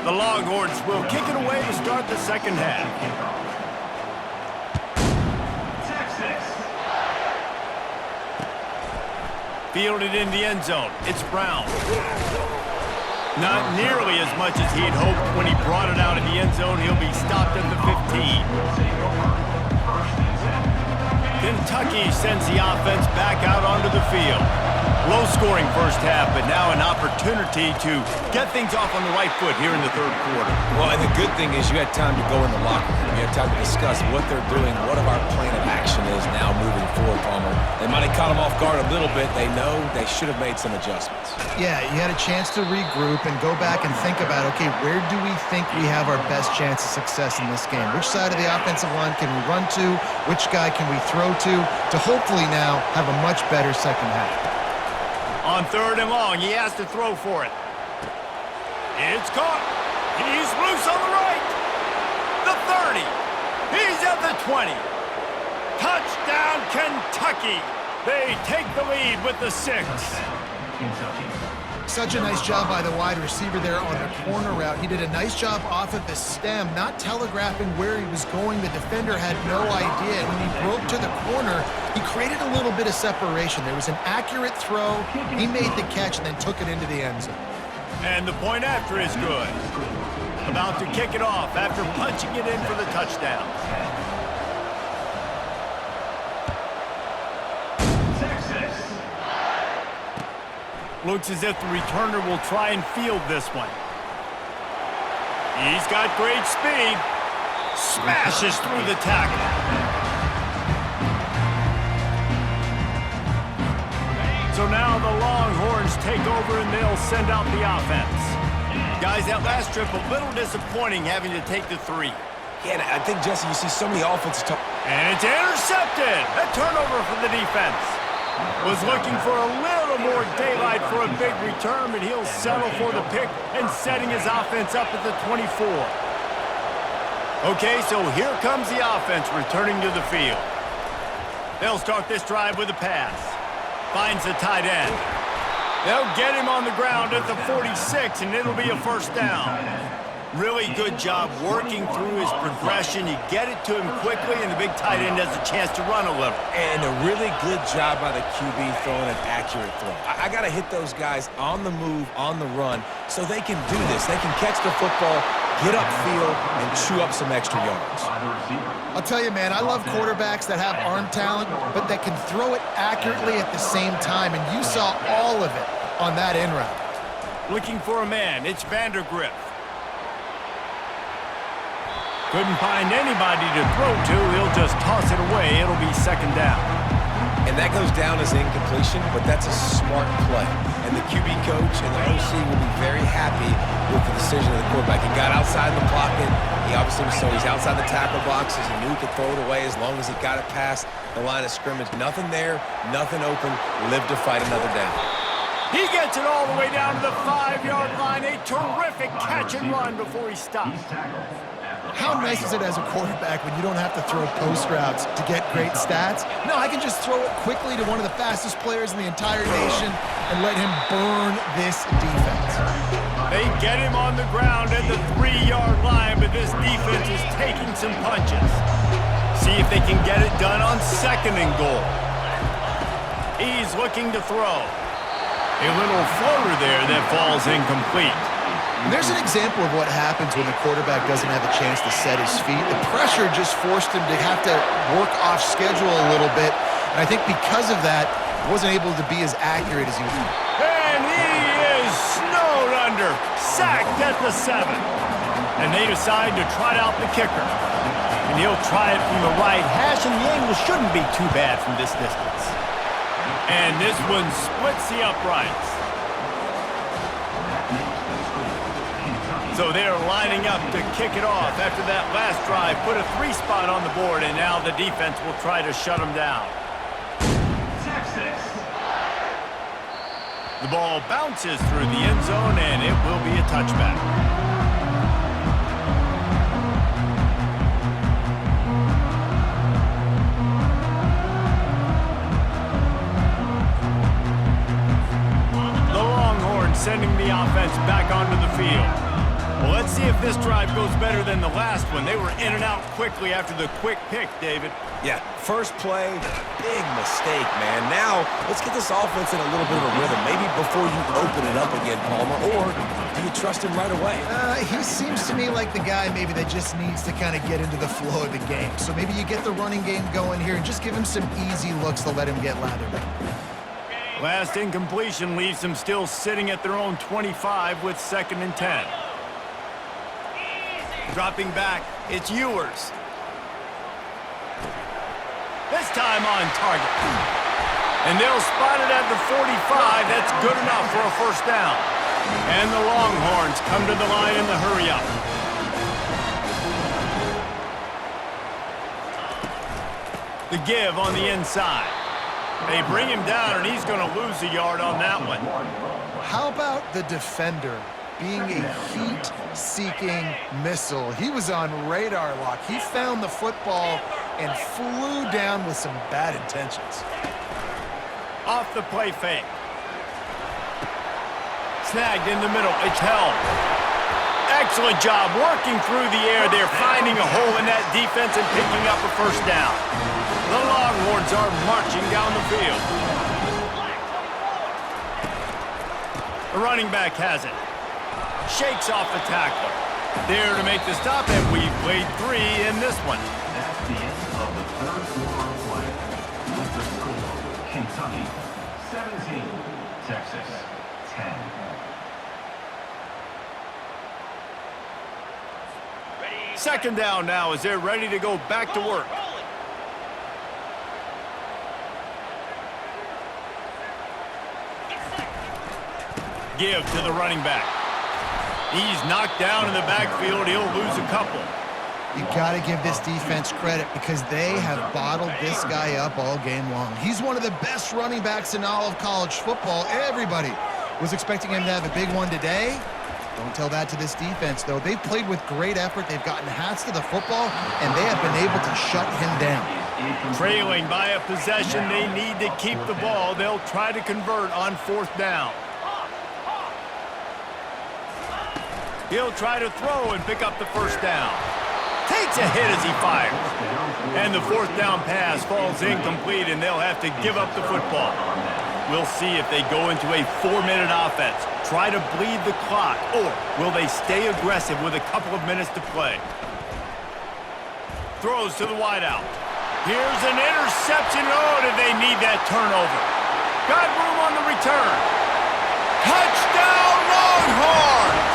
The Longhorns will kick it away to start the second half. Fielded in the end zone. It's Brown. Not nearly as much as he had hoped when he brought it out in the end zone. He'll be stopped at the 15. Kentucky sends the offense back out onto the field. Low-scoring first half, but now an opportunity to get things off on the right foot here in the third quarter. Well, and the good thing is you had time to go in the locker room. You had time to discuss what they're doing, what our plan of action is now moving forward, Palmer. They might have caught them off guard a little bit. They know they should have made some adjustments. Yeah, you had a chance to regroup and go back and think about, okay, where do we think we have our best chance of success in this game? Which side of the offensive line can we run to? Which guy can we throw to hopefully now have a much better second half? On third and long, he has to throw for it. It's caught. He's loose on the right. The 30. He's at the 20. Touchdown, Kentucky. They take the lead with the 6. Such a nice job by the wide receiver there on the corner route. He did a nice job off of the stem, not telegraphing where he was going. The defender had no idea. And when he broke to the corner, he created a little bit of separation. There was an accurate throw. He made the catch and then took it into the end zone. And the point after is good. About to kick it off after punching it in for the touchdown. Looks as if the returner will try and field this one. He's got great speed. Smashes through the tackle. So now the Longhorns take over and they'll send out the offense. Guys, that last trip a little disappointing having to take the 3. Yeah, I think, Jesse, you see so many offensive... And it's intercepted. A turnover for the defense. Was looking for a little more daylight for a big return, but he'll settle for the pick and setting his offense up at the 24. Okay, so here comes the offense returning to the field. They'll start this drive with a pass. Finds the tight end. They'll get him on the ground at the 46, and it'll be a first down. Really good job working through his progression. You get it to him quickly, and the big tight end has a chance to run a little. And a really good job by the QB throwing an accurate throw. I got to hit those guys on the move, on the run, so they can do this. They can catch the football, get upfield, and chew up some extra yards. I'll tell you, man, I love quarterbacks that have arm talent, but that can throw it accurately at the same time, and you saw all of it on that end route. Looking for a man. It's Vandergrift. Couldn't find anybody to throw to. He'll just toss it away. It'll be second down. And that goes down as incompletion, but that's a smart play. And the QB coach and the OC will be very happy with the decision of the quarterback. He got outside the pocket. He obviously so he's outside the tackle boxes. He knew he could throw it away as long as he got it past the line of scrimmage. Nothing there, nothing open. Lived to fight another down. He gets it all the way down to the 5-yard line. A terrific catch and run before he stops. How nice is it as a quarterback when you don't have to throw post routes to get great stats? No, I can just throw it quickly to one of the fastest players in the entire nation and let him burn this defense. They get him on the ground at the 3-yard line, but this defense is taking some punches. See if they can get it done on second and goal. He's looking to throw. A little floater there that falls incomplete. There's an example of what happens when the quarterback doesn't have a chance to set his feet. The pressure just forced him to have to work off schedule a little bit. And I think because of that, he wasn't able to be as accurate as he would. And he is snowed under, sacked at the 7. And they decide to trot out the kicker. And he'll try it from the right hash, and the angle shouldn't be too bad from this distance. And this one splits the uprights. So they're lining up to kick it off after that last drive. Put a 3 spot on the board, and now the defense will try to shut them down. The ball bounces through the end zone, and it will be a touchback. The Longhorns sending the offense back onto the field. Well, let's see if this drive goes better than the last one. They were in and out quickly after the quick pick, David. Yeah, first play, big mistake, man. Now, let's get this offense in a little bit of a rhythm. Maybe before you open it up again, Palmer, or do you trust him right away? He seems to me like the guy maybe that just needs to kind of get into the flow of the game. So maybe you get the running game going here and just give him some easy looks to let him get lathered up. Last incompletion leaves them still sitting at their own 25 with 2nd and 10. Dropping back, it's Ewers. This time on target. And they'll spot it at the 45. That's good enough for a first down. And the Longhorns come to the line in the hurry-up. The give on the inside. They bring him down, and he's going to lose a yard on that one. How about the defender being a heat-seeking missile? He was on radar lock. He found the football and flew down with some bad intentions. Off the play fake. Snagged in the middle. It's held. Excellent job working through the air there, finding a hole in that defense and picking up a first down. The Longhorns are marching down the field. The running back has it. Shakes off the tackler. There to make the stop, and we've played 3 in this one. That's the end of the third quarter of play. With the score, Kentucky 17, Texas 10. Second down now as they're ready to go back to work. Give to the running back. He's knocked down in the backfield. He'll lose a couple. You got to give this defense credit because they have bottled this guy up all game long. He's one of the best running backs in all of college football. Everybody was expecting him to have a big one today. Don't tell that to this defense, though. They've played with great effort. They've gotten hats to the football, and they have been able to shut him down. Trailing by a possession, they need to keep the ball. They'll try to convert on 4th down. He'll try to throw and pick up the first down. Takes a hit as he fires. And the 4th down pass falls incomplete, and they'll have to give up the football. We'll see if they go into a 4-minute offense, try to bleed the clock, or will they stay aggressive with a couple of minutes to play. Throws to the wideout. Here's an interception. Oh, did they need that turnover? Got room on the return. Touchdown, Longhorns!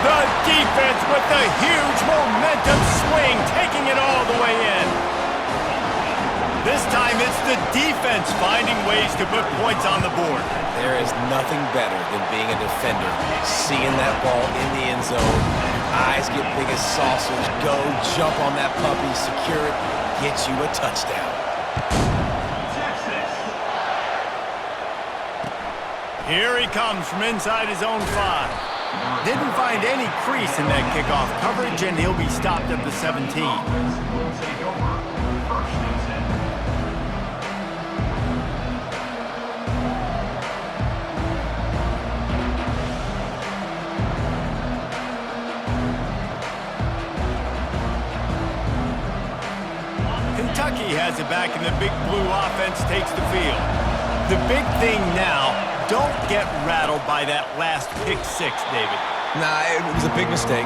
The defense with the huge momentum swing, taking it all the way in. This time it's the defense finding ways to put points on the board. There is nothing better than being a defender, seeing that ball in the end zone, eyes get big as saucers, go, jump on that puppy, secure it, get you a touchdown. Here he comes from inside his own 5. Didn't find any crease in that kickoff coverage, and he'll be stopped at the 17. Kentucky has it back, and the Big Blue offense takes the field. The big thing now, don't get rattled by that last pick 6, David. Nah, it was a big mistake.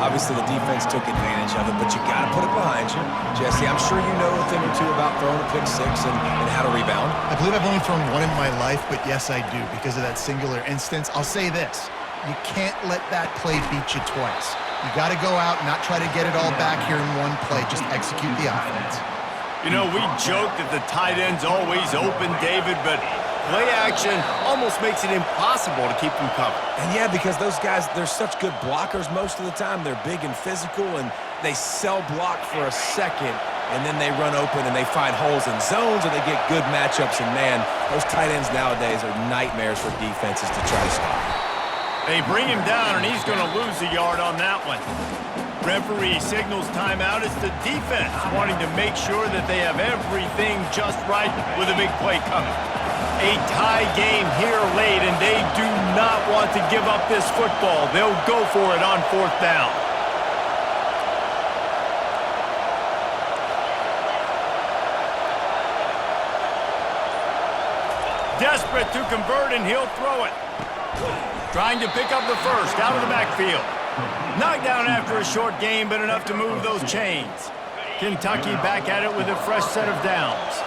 Obviously, the defense took advantage of it, but you got to put it behind you. Jesse, I'm sure you know a thing or two about throwing a pick 6 and how to rebound. I believe I've only thrown one in my life, but yes, I do because of that singular instance. I'll say this. You can't let that play beat you twice. You got to go out and not try to get it all back here in one play. Just execute the offense. You know, we joke that the tight end's always open, David, but play action almost makes it impossible to keep them covered. And yeah, because those guys, they're such good blockers most of the time. They're big and physical, and they sell block for a second, and then they run open and they find holes in zones, or they get good matchups. And man, those tight ends nowadays are nightmares for defenses to try to stop. They bring him down, and he's going to lose a yard on that one. Referee signals timeout. It's the defense wanting to make sure that they have everything just right with a big play coming. A tie game here late, and they do not want to give up this football. They'll go for it on 4th down. Desperate to convert, and he'll throw it. Trying to pick up the first out of the backfield. Knocked down after a short game, but enough to move those chains. Kentucky back at it with a fresh set of downs.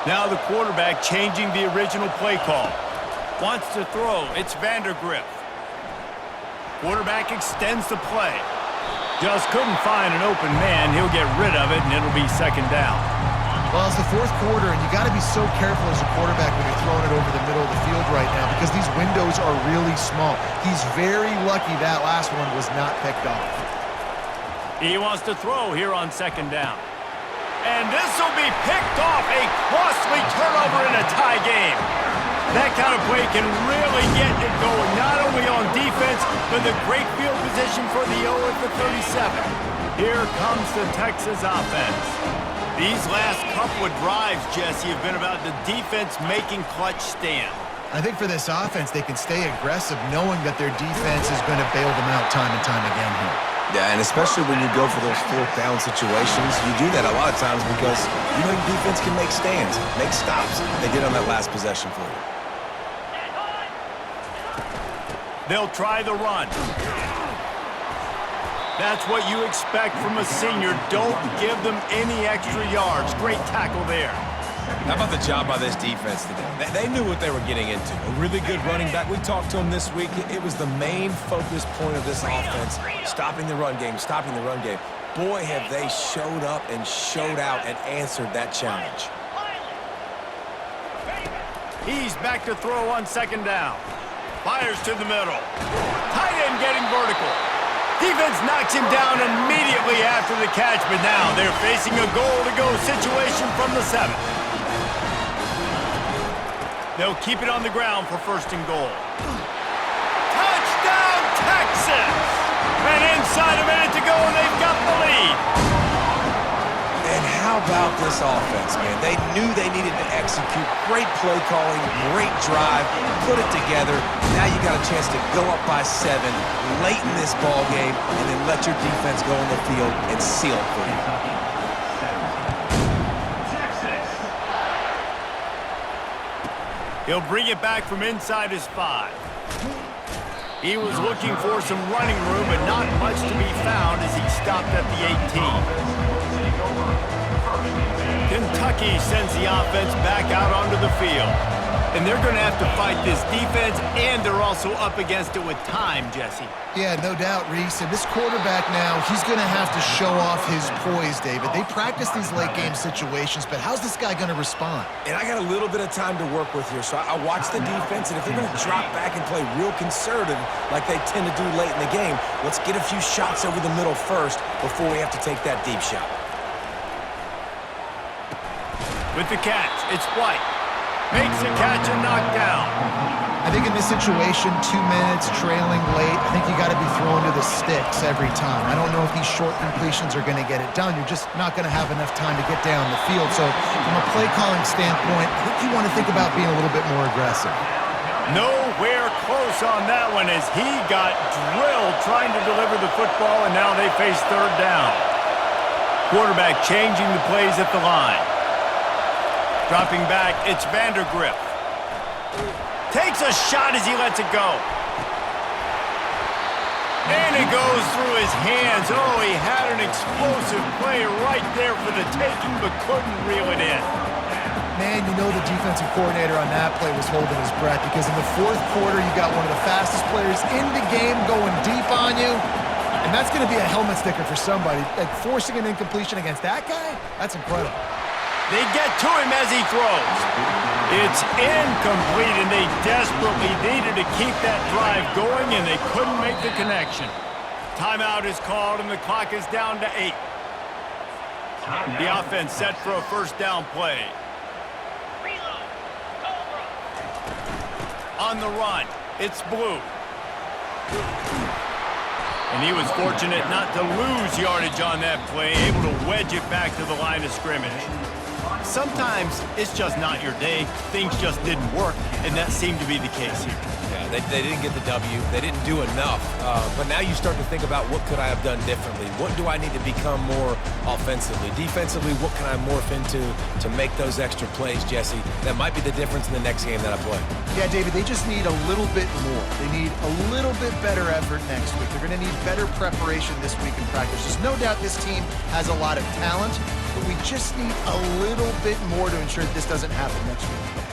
Now the quarterback changing the original play call. Wants to throw. It's Vandergriff. Quarterback extends the play. Just couldn't find an open man. He'll get rid of it, and it'll be 2nd down. Well, it's the 4th quarter, and you got to be so careful as a quarterback when you're throwing it over the middle of the field right now because these windows are really small. He's very lucky that last one was not picked off. He wants to throw here on 2nd down. And this will be picked off. A costly turnover in a tie game. That kind of play can really get it going, not only on defense, but the great field position for the O at the 37. Here comes the Texas offense. These last couple of drives, Jesse, have been about the defense making clutch stand. I think for this offense, they can stay aggressive knowing that their defense is going to bail them out time and time again here. Yeah, and especially when you go for those 4th down situations, you do that a lot of times because you know your defense can make stands, make stops. They did on that last possession for you. They'll try the run. That's what you expect from a senior. Don't give them any extra yards. Great tackle there. How about the job by this defense today? They knew what they were getting into. A really good running back. We talked to him this week. It was the main focus point of this offense. Stopping the run game, stopping the run game. Boy, have they showed up and showed out and answered that challenge. He's back to throw on 2nd down. Fires to the middle. Tight end getting vertical. Defense knocks him down immediately after the catch, but now they're facing a goal-to-go situation from the 7. They'll keep it on the ground for 1st and goal. Touchdown, Texas! And inside a minute to go, and they've got the lead. And how about this offense, man? They knew they needed to execute. Great play calling, great drive, put it together. Now you got a chance to go up by 7 late in this ball game and then let your defense go on the field and seal it for you. He'll bring it back from inside his 5. He was looking for some running room, but not much to be found as he stopped at the 18. Kentucky sends the offense back out onto the field. And they're going to have to fight this defense, and they're also up against it with time, Jesse. Yeah, no doubt, Reese. And this quarterback now, he's going to have to show off his poise, David. They practice these late-game situations, but how's this guy going to respond? And I got a little bit of time to work with here, so I watch the defense, and if they're going to drop back and play real conservative like they tend to do late in the game, let's get a few shots over the middle first before we have to take that deep shot. With the catch, it's White. Makes a catch and knocked down. I think in this situation, 2 minutes, trailing late, I think you got to be throwing to the sticks every time. I don't know if these short completions are going to get it done. You're just not going to have enough time to get down the field. So from a play calling standpoint, I think you want to think about being a little bit more aggressive. Nowhere close on that one as he got drilled trying to deliver the football, and now they face 3rd down. Quarterback changing the plays at the line. Dropping back, it's Vandergriff. Takes a shot as he lets it go. And it goes through his hands. Oh, he had an explosive play right there for the taking, but couldn't reel it in. Man, you know the defensive coordinator on that play was holding his breath because in the 4th quarter, you got one of the fastest players in the game going deep on you. And that's going to be a helmet sticker for somebody. Like forcing an incompletion against that guy, that's incredible. They get to him as he throws. It's incomplete, and they desperately needed to keep that drive going, and they couldn't make the connection. Timeout is called, and the clock is down to 8. The offense set for a 1st down play. On the run, it's Blue. And he was fortunate not to lose yardage on that play, able to wedge it back to the line of scrimmage. Sometimes it's just not your day. Things just didn't work, and that seemed to be the case here. Yeah, they didn't get the W. They didn't do enough. But now you start to think about what could I have done differently? What do I need to become more offensively? Defensively, what can I morph into to make those extra plays, Jesse? That might be the difference in the next game that I play. Yeah, David, they just need a little bit more. They need a little bit better effort next week. They're going to need better preparation this week in practice. There's no doubt this team has a lot of talent, but we just need a little bit more to ensure that this doesn't happen next week.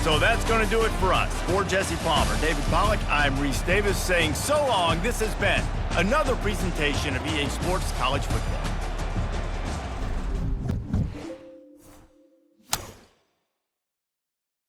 So that's going to do it for us. For Jesse Palmer, David Pollack, I'm Reese Davis saying so long. This has been another presentation of EA Sports College Football.